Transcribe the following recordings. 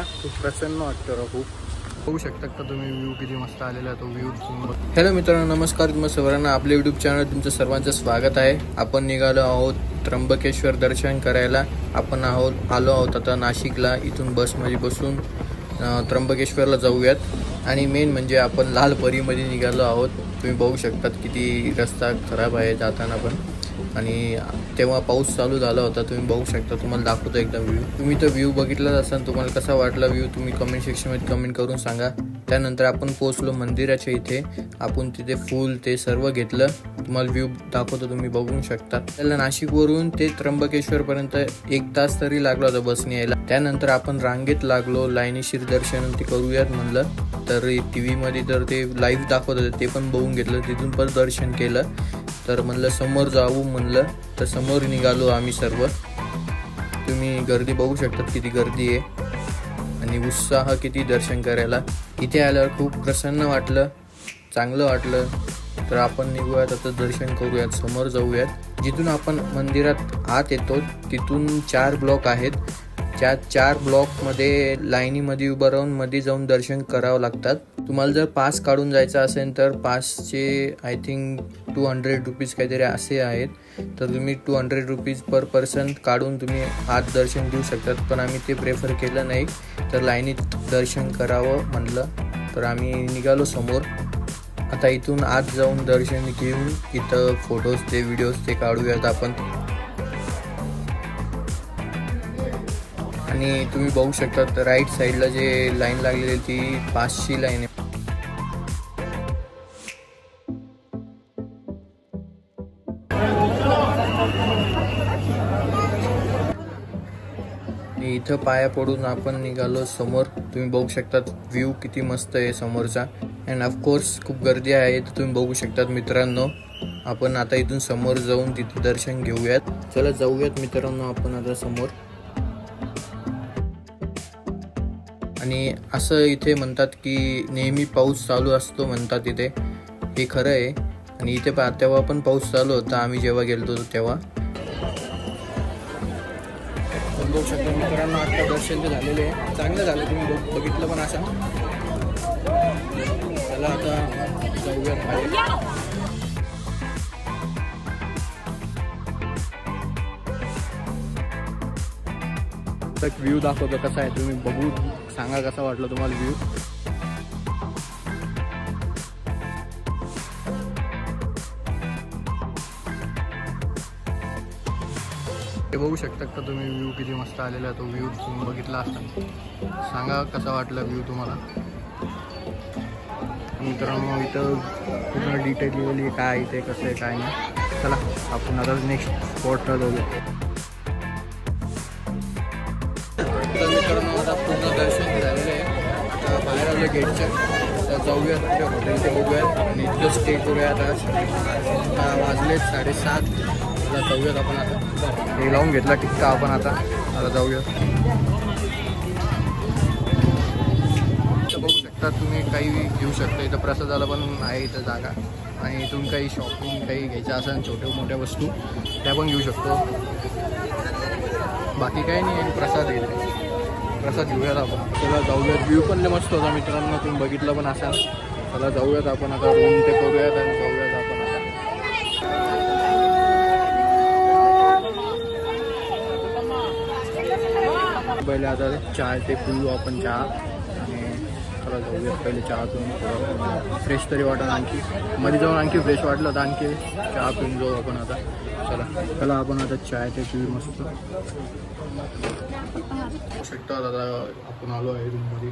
खूप प्रसन्न वाटतं खूप. बघू शकता का तुम्ही व्ह्यू किती मस्त आलेला आहे तो व्ह्यू. हॅलो मित्रांनो, नमस्कार तुम्हा सर्वांना. आपल्या यूट्यूब चॅनल तुमचं सर्वांचं स्वागत आहे. आपण निघालो आहोत त्र्यंबकेश्वर दर्शन करायला. आपण आलो आहोत आता नाशिकला. इथून बसमध्ये बसून त्र्यंबकेश्वरला जाऊयात. आणि मेन म्हणजे आपण लाल परीमध्ये निघालो आहोत. तुम्ही बघू शकतात किती रस्ता खराब आहे जाताना पण. आणि तेव्हा पाऊस चालू झाला होता. तुम्ही बघू शकता, तुम्हाला दाखवतो एकदा व्ह्यू. तुम्ही तो व्ह्यू बघितलाच असाल. तुम्हाला कसा वाटला व्ह्यू तुम्ही कमेंट सेक्शनमध्ये कमेंट करून सांगा. त्यानंतर आपण पोहोचलो मंदिराच्या इथे. आपण तिथे फूल ते सर्व घेतलं. तुम्हाला व्ह्यू दाखवतो, तुम्ही बघू शकता. त्याला नाशिकवरून ते त्र्यंबकेश्वरपर्यंत 1 तास तरी लागला होता बसने यायला. त्यानंतर आपण रांगेत लागलो. लाईनीशीर दर्शन ते करूयात म्हणलं. तर TV मध्ये तर ते लाईव्ह दाखवत होते, ते पण बघून घेतलं. तिथून पण दर्शन केलं. तर म्हणलं समोर जाऊ म्हणलं, तर समोर निघालो आम्ही सर्व. तुम्ही गर्दी बघू शकता किती गर्दी आहे आणि उत्साह किती दर्शन करायला. इथे आल्यावर खूप प्रसन्न वाटलं, चांगलं वाटलं. तर आपण निघूयात आता, दर्शन करूयात, समोर जाऊयात. जिथून आपण मंदिरात आत येतो तिथून 4 ब्लॉक आहेत. त्या 4 ब्लॉकमध्ये लाईनीमध्ये उभं राहून मध्ये जाऊन दर्शन करावं लागतात. तुम्हाला जर पास काढून जायचं असेल तर पासचे आय थिंक 200 रुपीज काहीतरी असे आहेत. तर तुम्ही 200 रुपीज पर पर्सन काढून तुम्ही आत दर्शन घेऊ शकतात. पण आम्ही ते प्रेफर केलं नाही, तर लाईनीत दर्शन करावं म्हणलं. तर आम्ही निघालो समोर. आता इथून आत जाऊन दर्शन घेऊन इथं फोटोज ते व्हिडिओज ते काढूयात आपण. आणि तुम्ही बघू शकता राईट साईडला जे लाईन लागलेली ती पासची लाईन आहे. इथं पाया पडून आपण निघालो समोर. तुम्ही बघू शकता व्ह्यू किती मस्त आहे समोरचा. अँड ऑफकोर्स खूप गर्दी आहे, तर तुम्ही बघू शकतात मित्रांनो. आपण आता इथून समोर जाऊन तिथे दर्शन घेऊयात. चला जाऊयात मित्रांनो आपण आता समोर. आणि असं इथे म्हणतात की नेहमी पाऊस चालू असतो म्हणतात इथे. हे खरं आहे. आणि इथे तेव्हा पण पाऊस चालू होता आम्ही जेव्हा गेलो तेव्हा. बघू शकता मित्रांनो, आता दर्शन ते झालेले आहे. चांगलं झालं, तुम्ही बघितलं पण असं. चला आता जाऊयात बाहेर. व्ह्यू दाखवतो कसा आहे, तुम्ही बघू सांगा कसा वाटला तुम्हाला व्ह्यू. हे बघू शकता का तुम्ही व्ह्यू किती मस्त आलेला आहे. तो व्ह्यू तुम्ही बघितला असता. सांगा कसा वाटला व्ह्यू तुम्हाला. मित्रांनो इथं पूर्ण डिटेल लिहिलेली काय इथे कसं आहे काय नाही. चला आपण आता नेक्स्ट स्पॉटला जाऊया. तर मित्रांनो आता पूर्ण दर्शन झालेलं आहे. आता बाहेर आलं गेटच्या. तर जाऊयात कुठे हॉटेल ते बघूयात आणि इथं स्टे करूयात. आता वाजले 7:30. आता जाऊयात आपण. आता हे लावून घेतला टिक्का आपण. आता जाऊयात. इथं बघू शकता तुम्ही काही घेऊ शकता. इथं प्रसादाला पण आहे इथं जागा. आणि इथून काही शॉपिंग काही घ्यायचं असेल छोट्या मोठ्या वस्तू त्या पण घेऊ शकतो. बाकी काही नाही आहे. प्रसाद घेते, प्रसाद घेऊयात आपण. चला जाऊयात. व्ह्यू पण मस्त होता मित्रांनो, तुम्ही बघितलं पण असाल. चला जाऊयात आपण आता. रूम ते करूयात आणि जाऊयात आपण आता. पहिले आता चहा ते पिऊ आपण चहा. आणि चला जाऊयात. पहिले चहा पिऊन फ्रेश तरी वाटत. आणखी मध्ये जाऊन आणखी फ्रेश वाटलं तर आणखी चहा पिऊन जाऊ आपण आता. चला आपण आता चाय ते पिऊ मस्त. शकता दादा आपण आलो आहे रूममध्ये.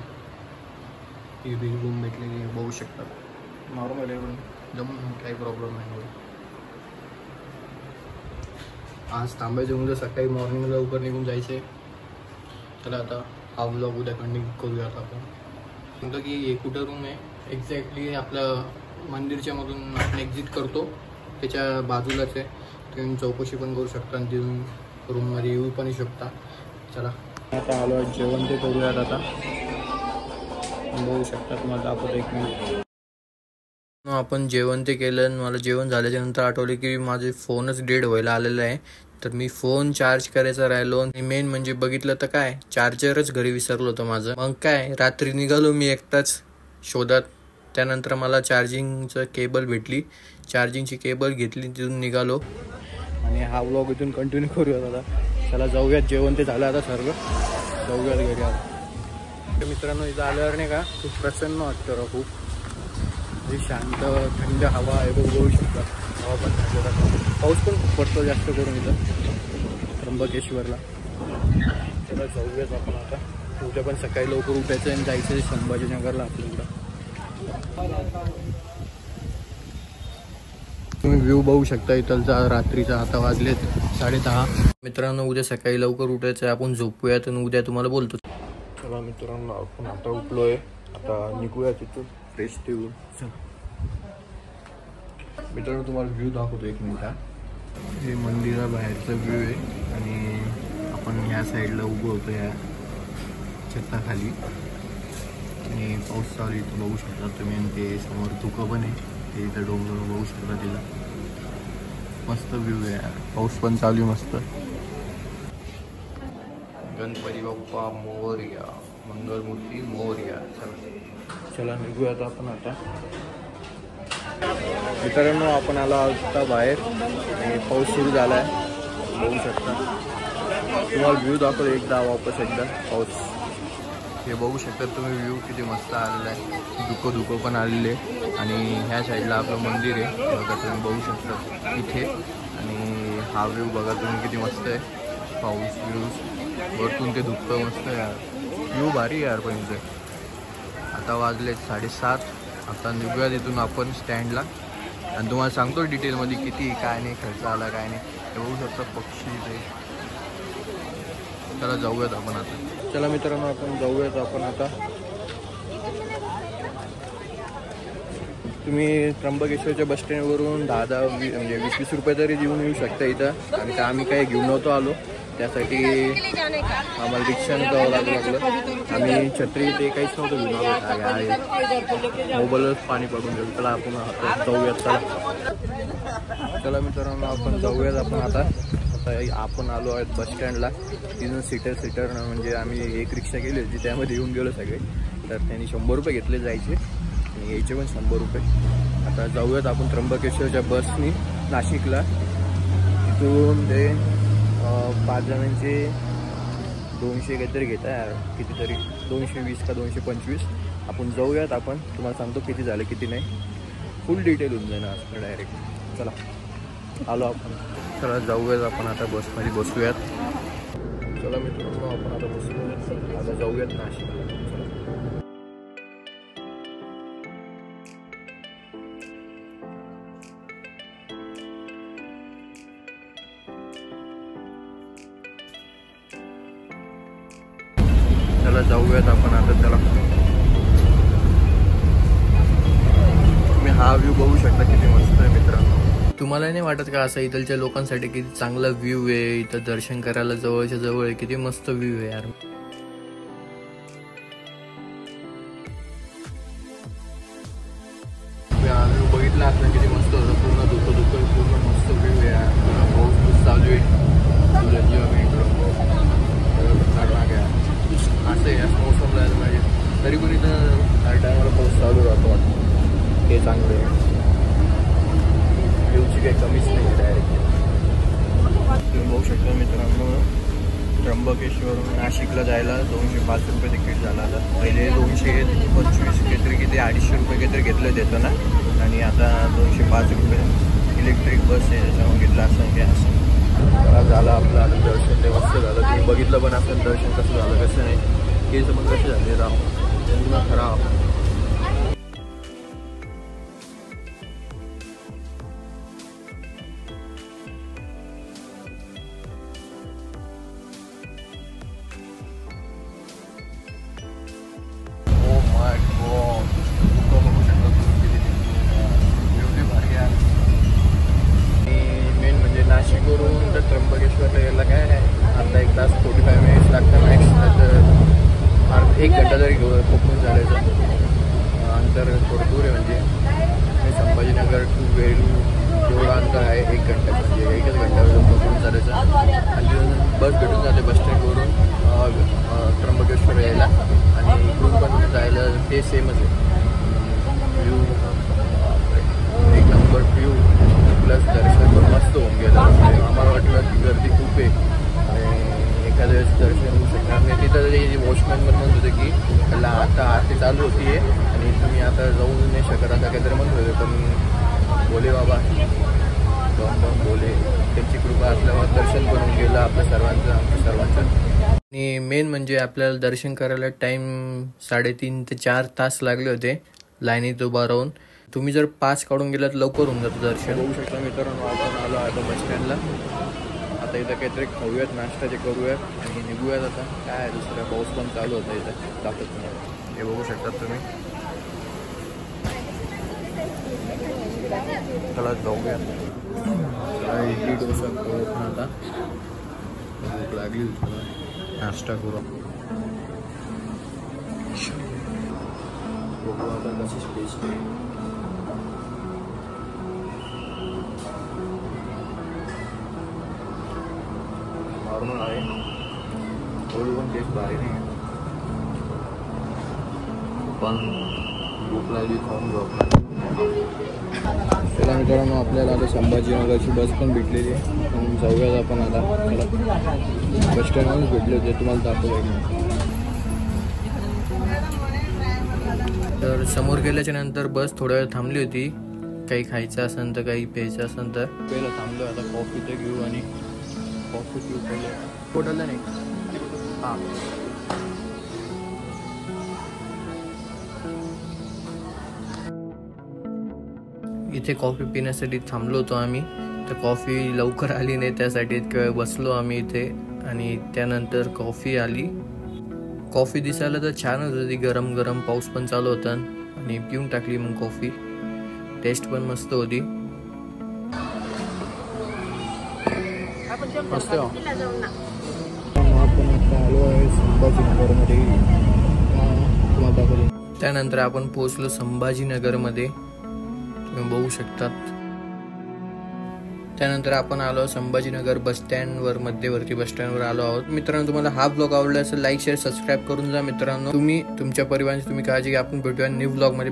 ही रूम भेटलेली बघू शकता. नॉर्मल आहे रूम, जमून काही प्रॉब्लेम नाही. आज थांबायचं म्हणजे सकाळी मॉर्निंगला लवकर निघून जायचे. चला आता हा व्लॉग उद्या कंटिन्यू करूयात आपण. म्हणतो की हे कुठं रूम आहे एक्झॅक्टली आपलं मंदिरच्या मधून आपण एक्झिट करतो त्याच्या बाजूलाच आहे. तुम्ही चौकशी पण करू शकता आणि तिथून रूममध्ये येऊ पण शकता. चला आता आलो जेवण ते करूयात. आता बघू शकता, तुम्हाला दाखवतो 1 मिनिट. आपण जेवण ते केलं. मला जेवण झाल्याच्या नंतर आठवले की माझे फोनच डेड व्हायला आलेला आहे. तर मी फोन चार्ज करायचा राहिलो. मेन म्हणजे बघितलं तर काय, चार्जरच घरी विसरलो होतं माझं. मग काय रात्री निघालो मी एकटाच शोधात. त्यानंतर मला चार्जिंगचं केबल भेटली, चार्जिंगची केबल घेतली, तिथून निघालो. आणि हा व्लॉग इथून कंटिन्यू करूयात आता. चला जाऊयात, जेवण ते झालं आता सर्व, जाऊयात घरी आता. तर मित्रांनो इथं आल्यावर नाही का खूप प्रसन्न वाटतं रा, खूप शांत थंड हवा आहे. बघू शकता हवा पण थंड, पाऊस पण पडतो जास्त करून इथं त्र्यंबकेश्वरला. चला जाऊयात आपण आता. उद्या पण सकाळी लवकर उठायचं आणि जायचं आहे संभाजीनगरला आपल्याला. तुम्ही व्ह्यू बघू शकता इथलचा रात्रीचा. आता वाजलेत 10:30. मित्रांनो उद्या सकाळी लवकर उठायचं आहे, आपण झोपूयात आणि उद्या तुम्हाला बोलतो. चला मित्रांनो आपण आता उठलोय, आता निघूया तिथून फ्रेश ठेवून. चला मित्रांनो तुम्हाला व्ह्यू दाखवतो एक मिनिट. हे मंदिराबाहेरचा व्ह्यू आहे आणि आपण ह्या साईडला उभं होतो या छताखाली आणि पाऊस चालू इथं बघू शकता तुम्ही. आणि ते समोर धुकं पण आहे, ते इथं डोंगर बघू शकता तिला. मस्त व्ह्यू आहे यार, पाऊस पण चालू आहे मस्त. गणपती बाप्पा मोरया, मंगलमूर्ती मोरया. चला निघूयात आपण आता. मित्रांनो आपण आलो आता बाहेर आणि पाऊस सुरू झाला आहे, बघू शकता. तुम्हाला व्ह्यू दाखवतो एकदा वापस एकदा पाऊस. हे बघू शकता तुम्ही व्ह्यू किती मस्त आलेला आहे. धुकं पण आलेले आणि ह्या साईडला आपलं मंदिर आहे बघा, तुम्ही बघू शकता इथे. आणि हा व्ह्यू बघा तुम्ही किती मस्त आहे. पाऊस व्ह्यू वरतून ते धुकं मस्त यार, व्ह्यू भारी यार. पण इथे आता वाजले 7:30. आता निघूया तिथून आपण स्टँडला आणि तुम्हाला सांगतो डिटेलमध्ये किती काय नाही खर्च आला काय नाही. हे बघू शकता पक्षी ते. चला जाऊयात आपण आता. चला मित्रांनो आपण जाऊयात आपण आता. तुम्ही त्र्यंबकेश्वरच्या बस स्टँडवरून 10 म्हणजे 20 रुपये तरी देऊन येऊ शकता इथं. आणि का आम्ही काही घेऊन नव्हतो आलो, त्यासाठी आम्हाला रिक्षाने जावं लागलं. आम्ही छत्री ते काहीच नव्हतं घेऊन आलो, मोबाईलच पाणी पडून गेलं. चला आपण जाऊयात. चला मित्रांनो आपण जाऊयात आपण आता. आपण आलो आहेत बस स्टँडला. तिथून सीटर म्हणजे आम्ही एक रिक्षा केली होती, त्यामध्ये येऊन गेलो सगळे. तर त्यांनी 100 रुपये घेतले जायचे आणि यायचे पण 100 रुपये. आता जाऊयात आपण त्र्यंबकेश्वरच्या बसनी नाशिकला. तिथून ते 5 जणांचे 200 काहीतरी घेत आहे, कितीतरी 220 का 225. आपण जाऊयात आपण, तुम्हाला सांगतो किती झालं किती नाही. फुल डिटेल होऊन जाईल आज डायरेक्ट. चला आलो आपण. चला जाऊयात आपण आता बसमध्ये बसूयात. चला मित्रांनो आपण आता बसूयात, आता जाऊयात नाशिकला. चला जाऊयात आपण आता. चला तुम्ही हा व्ह्यू बघू शकता किती मस्त आहे मित्रांनो. तुम्हाला नाही वाटत का असं इथलच्या लोकांसाठी किती चांगला व्ह्यू आहे. इथं दर्शन करायला जवळच्या जवळ आहे, किती मस्त व्ह्यू आहे यार. व्ह्यू बघितला असं किती मस्त होतं. पूर्ण धुकं पूर्ण मस्त व्ह्यू आहे यार. पाऊस चालू आहे, असं आहे मोसम राहायला पाहिजे. तरी पण इथं हर टायमाला पाऊस चालू राहतो वाटतं, हे चांगलं आहे. व्ह्यूची काही कमीच नाही डायरेक्ट. तुम्ही बघू शकता मित्रांनो त्र्यंबकेश्वरून नाशिकला जायला 205 रुपये तिकीट झालं. आता पहिले 225 काहीतरी, किती 250 रुपये काहीतरी घेतलं देतं ना. आणि आता 205 रुपये. इलेक्ट्रिक बस आहे त्याच्यामुळे घेतलं असं की असं. झालं आपलं आता दर्शन ते मस्त झालं. तुम्ही बघितलं पण असं दर्शन कसं झालं कसं नाही, केस पण कसे झाले राव पूर्ण खराब. नाशिकवरून तर त्र्यंबकेश्वरला यायला काय अर्धा 1 तास 45 मिनिट्स लागतं मॅक्स. तर 1 घंटा जरी कोकण झाल्याचं अंतर थोडं दूर आहे. म्हणजे संभाजीनगर टू वेरूळ जेवढं अंतर आहे 1 घंटा, म्हणजे 1च घंटा कोकण करायचा आणि बस भेटून जाते बस स्टँडवरून त्र्यंबकेश्वर यायला आणि इकडून पण जायला ते सेमच आहे. व्ह्यू एक नंबर व्ह्यू प्लस दर्शन पण मस्त होऊन गेलं. आम्हाला वाटलं की गर्दी खूप आहे आणि एखाद्या वेळेस दर्शन होऊ शकणार नाही. तिथं ते वॉचमॅन पण म्हणत होते की त्याला आता आरती चालू होती आहे आणि तुम्ही आता जाऊ नाही शकत आता काहीतरी म्हणत होते. पण बोले बाबा बोले त्यांची कृपा असल्यावर दर्शन करून गेलं आपल्या सर्वांचं. आणि मेन म्हणजे आपल्याला दर्शन करायला टाईम 3.5 ते 4 तास लागले होते लाईनीत उभा राहून. तुम्ही जर पास काढून गेलात लवकर होऊन जातं दर्शन. होऊ शकता मित्रांनो. आपण आलो आता बस स्टँडला. आता इथं काहीतरी खाऊयात नाश्ता करूयात आणि निघूयात. आता काय दुसरा पाऊस पण चालू होता इथं दाखवत नाही. हे बघू शकतात तुम्ही. चला जाऊया. इडली डोसा करू पण आता भूक लागली होती. नाश्ता करू बघू आता कशी स्पेस नॉर्मल आहे. थोडी पण टेस्ट भारी नाही आहे पण भूक लागली खाऊन जाऊ. चला मित्रांनो आपल्याला आता संभाजीनगरची बस पण भेटलेली आहे. जाऊयात आपण आता. बस स्टँडवरच भेटले होते तुम्हाला दाखवलं. तर समोर गेल्याच्या नंतर बस थोड्या वेळ थांबली होती. काही खायचं असेल तर काही प्यायचं असेल तर पहिलं थांबलो. आता कॉफी तर घेऊ आणि कॉफी पिऊ पहिले. पोटाला नाही हां इथे कॉफी पिण्यासाठी थांबलो होतो आम्ही. तर कॉफी लवकर आली नाही त्यासाठी इतका वेळ बसलो आम्ही इथे आणि त्यानंतर कॉफी आली. कॉफी दिसायला तर छानच होती. गरम गरम पाऊस पण चालू होता आणि पिऊन टाकली मग कॉफी. टेस्ट पण मस्त होती. मस्त आपण आता आलो आहे संभाजीनगरमध्ये. त्यानंतर आपण पोहोचलो संभाजीनगरमध्ये. तुम्ही बघू शकतात. त्यानंतर आपण आलो संभाजीनगर बस स्टँडवर. मध्यवर्ती बस स्टँडवर आलो आहोत. मित्रांनो तुम्हाला हा ब्लॉग आवडला असेल लाईक शेअर सबस्क्राईब करून जा. मित्रांनो तुम्ही तुमच्या परिवाराची तुम्ही काळजी घ्या. आपण भेटूया न्यू ब्लॉग मध्ये.